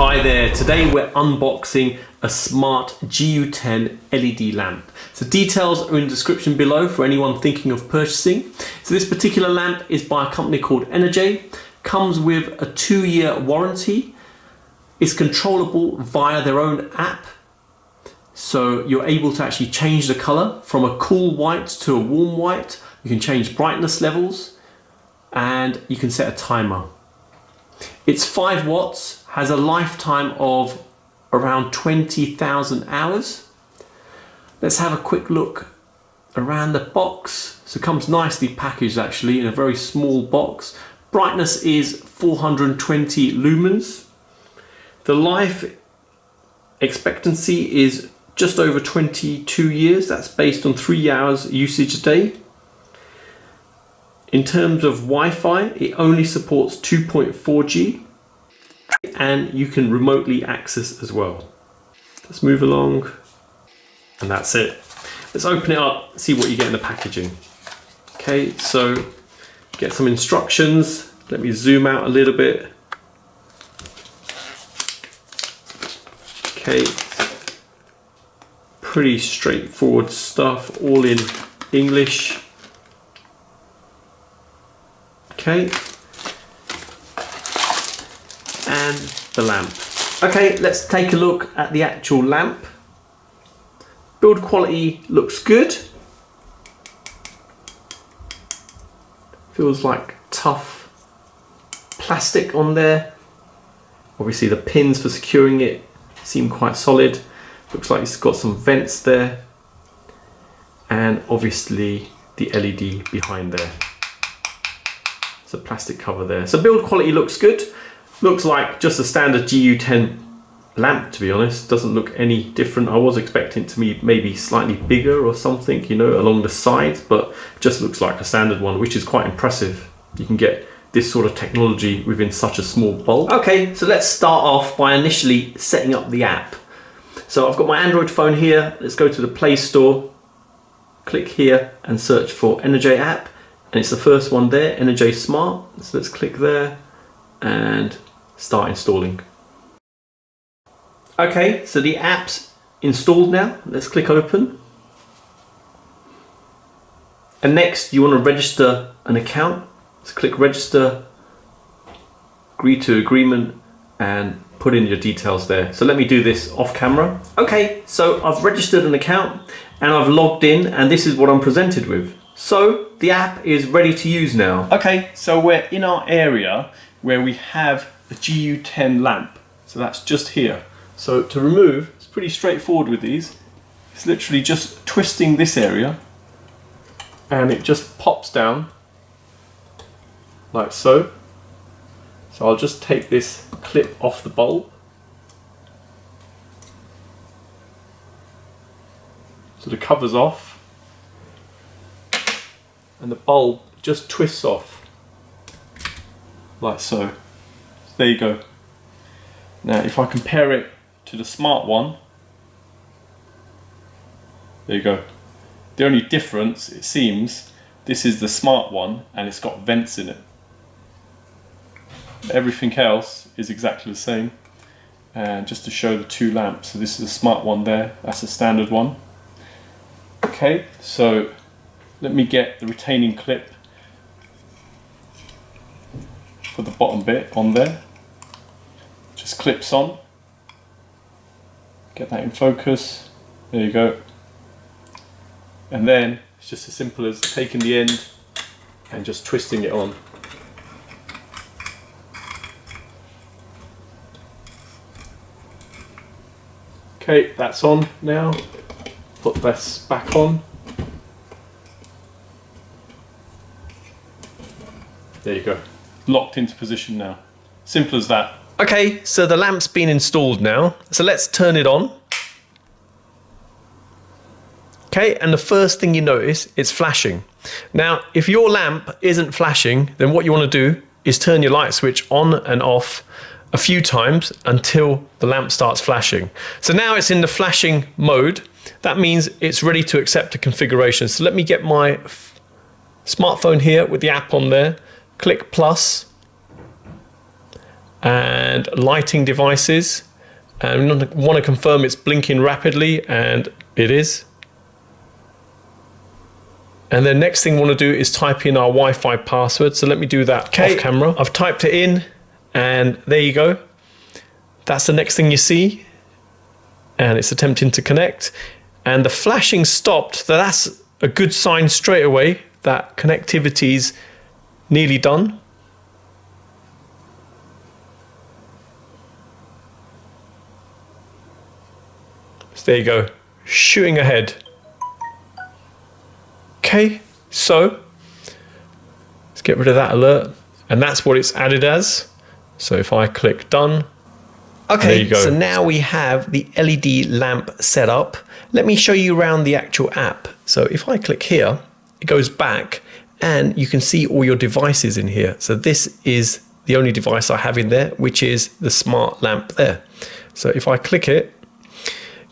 Hi there, today we're unboxing a smart GU10 LED lamp. So details are in the description below for anyone thinking of purchasing. So this particular lamp is by a company called ENER-J, comes with a 2-year warranty, is controllable via their own app. So you're able to actually change the color from a cool white to a warm white. You can change brightness levels and you can set a timer. It's 5 watts, has a lifetime of around 20,000 hours. Let's have a quick look around the box. So it comes nicely packaged actually in a very small box. Brightness is 420 lumens. The life expectancy is just over 22 years. That's based on 3 hours usage a day. In terms of Wi-Fi, it only supports 2.4G and you can remotely access as well. Let's move along and that's it. Let's open it up, see what you get in the packaging. Okay, so get some instructions. Let me zoom out a little bit. Okay, pretty straightforward stuff, all in English. Okay, and the lamp. Okay, let's take a look at the actual lamp. Build quality looks good. Feels like tough plastic on there. Obviously the pins for securing it seem quite solid. Looks like it's got some vents there. And obviously the LED behind there. A plastic cover there. So build quality looks good. Looks like just a standard GU10 lamp, to be honest. Doesn't look any different. I was expecting it to be maybe slightly bigger or something, you know, along the sides, but just looks like a standard one, which is quite impressive. You can get this sort of technology within such a small bulk. Okay, so let's start off by initially setting up the app. So I've got my Android phone here. Let's go to the Play Store, click here and search for ENERJ app. And it's the first one there, ENERJ Smart. So let's click there and start installing. Okay, so the app's installed now. Let's click open. And next you want to register an account. So click register, agree to agreement and put in your details there. So let me do this off camera. Okay, so I've registered an account and I've logged in and this is what I'm presented with. So the app is ready to use now. Okay, so we're in our area where we have a GU10 lamp. So that's just here. So to remove, it's pretty straightforward with these. It's literally just twisting this area and it just pops down like so. So I'll just take this clip off the bulb. So the cover's off. And the bulb just twists off like so. There you go. Now if I compare it to the smart one, there you go. The only difference, it seems, this is the smart one and it's got vents in it. Everything else is exactly the same. And just to show the two lamps, so this is the smart one there, that's a standard one. Okay, so let me get the retaining clip for the bottom bit on there. Just clips on. Get that in focus. There you go. And then it's just as simple as taking the end and just twisting it on. Okay, that's on now. Put this back on. There you go, locked into position now. Simple as that. Okay, so the lamp's been installed now. So let's turn it on. Okay, and the first thing you notice, it's flashing. Now, if your lamp isn't flashing, then what you want to do is turn your light switch on and off a few times until the lamp starts flashing. So now it's in the flashing mode. That means it's ready to accept a configuration. So let me get my smartphone here with the app on there. Click plus and lighting devices. And we want to confirm it's blinking rapidly, and it is. And then next thing we want to do is type in our Wi-Fi password. So let me do that off camera. I've typed it in, and there you go. That's the next thing you see. And it's attempting to connect. And the flashing stopped. So that's a good sign straight away that connectivity's nearly done. So there you go, shooting ahead. Okay, so let's get rid of that alert. And that's what it's added as. So if I click done, okay, there you go. So now we have the LED lamp set up. Let me show you around the actual app. So if I click here, it goes back and you can see all your devices in here. So this is the only device I have in there, which is the smart lamp there. So if I click it,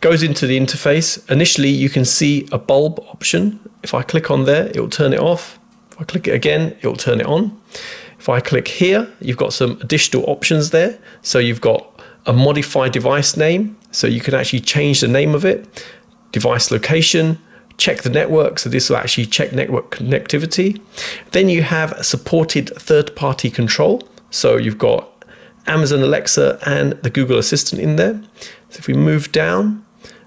goes into the interface. Initially, you can see a bulb option. If I click on there, it will turn it off. If I click it again, it will turn it on. If I click here, you've got some additional options there. So you've got a modified device name. So you can actually change the name of it. Device location, check the network. So this will actually check network connectivity. Then you have supported third-party control. So you've got Amazon Alexa and the Google Assistant in there. So if we move down,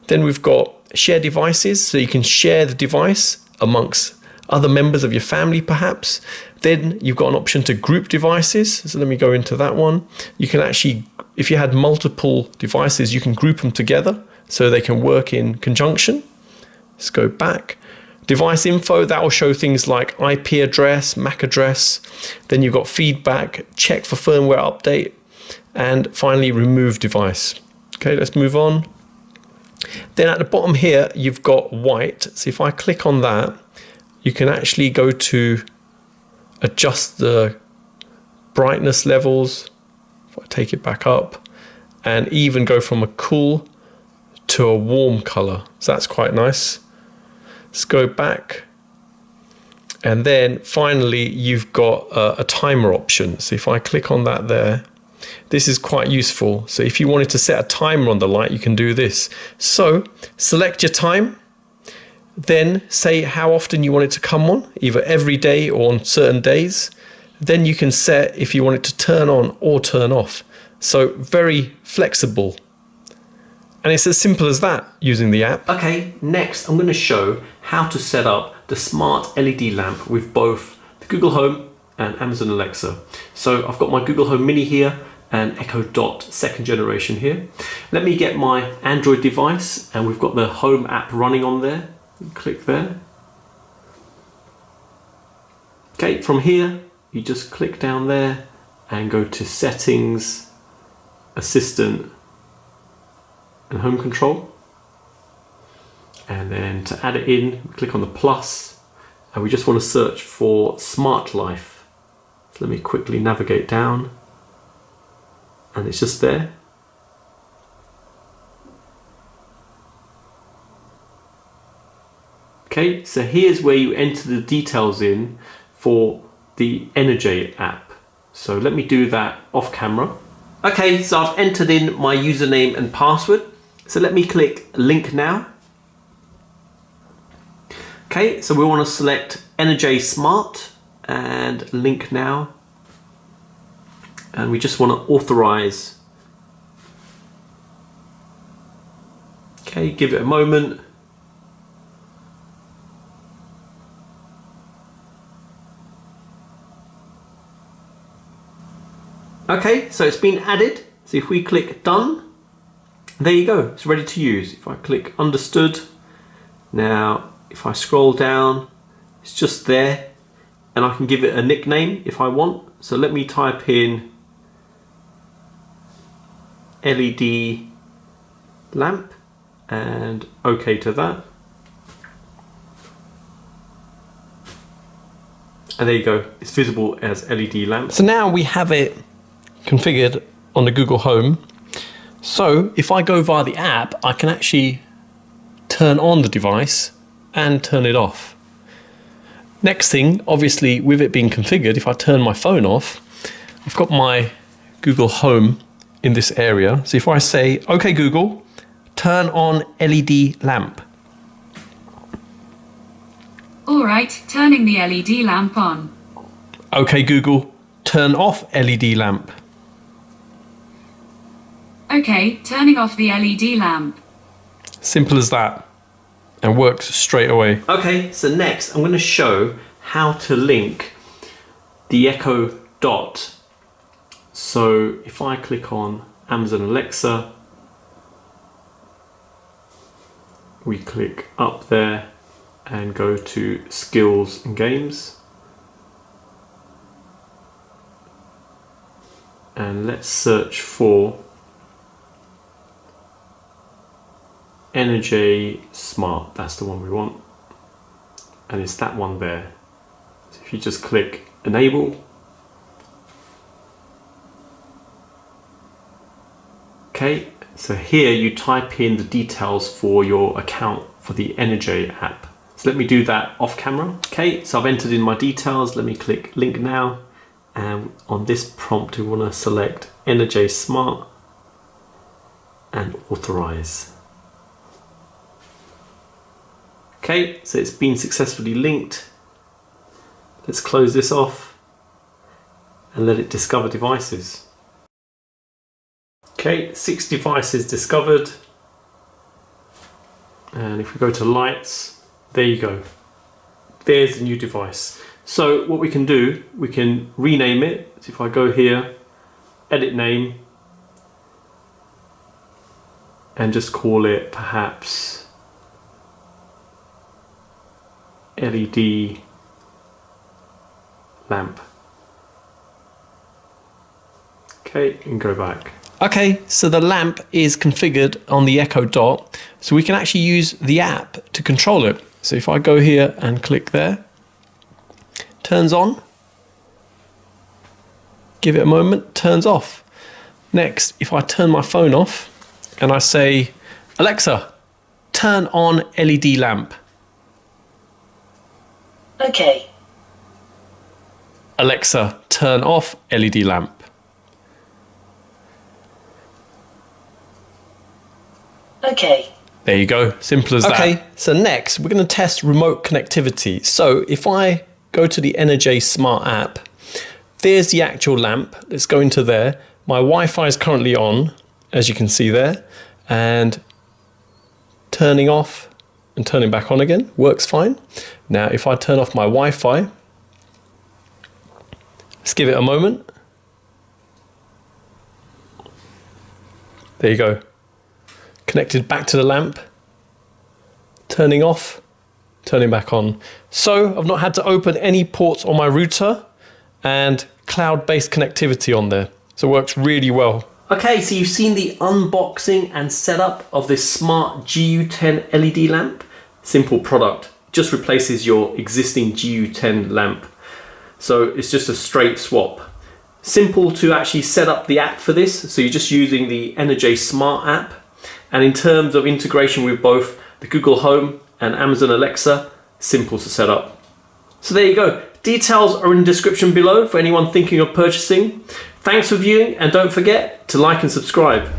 then we've got share devices, so you can share the device amongst other members of your family perhaps. Then you've got an option to group devices. So let me go into that one. You can actually, if you had multiple devices, you can group them together so they can work in conjunction. Let's go back. Device info, that will show things like IP address, MAC address. Then you've got feedback, check for firmware update, and finally remove device. Okay, let's move on. Then at the bottom here, you've got white. So if I click on that, you can actually go to adjust the brightness levels. If I take it back up, and even go from a cool to a warm color. So that's quite nice. Let's go back. And then finally, you've got a timer option. So if I click on that there, this is quite useful. So if you wanted to set a timer on the light, you can do this. So select your time, then say how often you want it to come on, either every day or on certain days. Then you can set if you want it to turn on or turn off. So very flexible. And it's as simple as that using the app. Okay, next I'm going to show how to set up the smart LED lamp with both the Google Home and Amazon Alexa. So I've got my Google Home Mini here and Echo Dot 2nd generation here. Let me get my Android device, and we've got the Home app running on there. Click there. Okay, from here you just click down there and go to Settings, Assistant and Home Control. And then to add it in, click on the plus, and we just want to search for Smart Life. So let me quickly navigate down, and it's just there. Okay, so here's where you enter the details in for the ENERJ app. So let me do that off camera. Okay, so I've entered in my username and password. So let me click link now. Okay, so we want to select ENERJ Smart and link now. And we just want to authorize. Okay, give it a moment. Okay, so it's been added. So if we click done, there you go, it's ready to use. If I click understood, now if I scroll down, it's just there, and I can give it a nickname if I want. So let me type in LED lamp and OK to that. And there you go, it's visible as LED lamp. So now we have it configured on the Google Home. So if I go via the app, I can actually turn on the device and turn it off. Next thing, obviously with it being configured, if I turn my phone off, I've got my Google Home in this area. So if I say, okay Google, turn on LED lamp. All right, turning the LED lamp on. Okay Google, turn off LED lamp. Okay, turning off the LED lamp. Simple as that, and works straight away. Okay, so next I'm going to show how to link the Echo Dot. So if I click on Amazon Alexa, we click up there and go to Skills and Games. And let's search for ENERJ Smart. That's the one we want. And it's that one there. So if you just click Enable. Okay, so here you type in the details for your account for the ENERJ app. So let me do that off camera. Okay, so I've entered in my details. Let me click Link Now. And on this prompt, we want to select ENERJ Smart and Authorize. Okay, so it's been successfully linked. Let's close this off and let it discover devices. Okay, 6 devices discovered. And if we go to lights, there you go. There's the new device. So what we can do, we can rename it. So if I go here, edit name, and just call it perhaps LED lamp. Okay, and go back. Okay, so the lamp is configured on the Echo Dot, so we can actually use the app to control it. So if I go here and click there, turns on, give it a moment, turns off. Next, if I turn my phone off and I say, Alexa, turn on LED lamp. Okay. Alexa, turn off LED lamp. Okay. There you go, simple as that. Okay, so next we're going to test remote connectivity. So if I go to the ENERJ Smart app, there's the actual lamp. Let's go into there. My Wi-Fi is currently on, as you can see there, and turning off and turning back on again works fine. Now if I turn off my Wi-Fi, let's give it a moment. There you go. Connected back to the lamp, turning off, turning back on. So I've not had to open any ports on my router, and cloud-based connectivity on there. So it works really well. Okay, so you've seen the unboxing and setup of this smart GU10 LED lamp. Simple product, just replaces your existing GU10 lamp. So it's just a straight swap. Simple to actually set up the app for this. So you're just using the ENERJ Smart app. And in terms of integration with both the Google Home and Amazon Alexa, simple to set up. So there you go. Details are in the description below for anyone thinking of purchasing. Thanks for viewing, and don't forget to like and subscribe.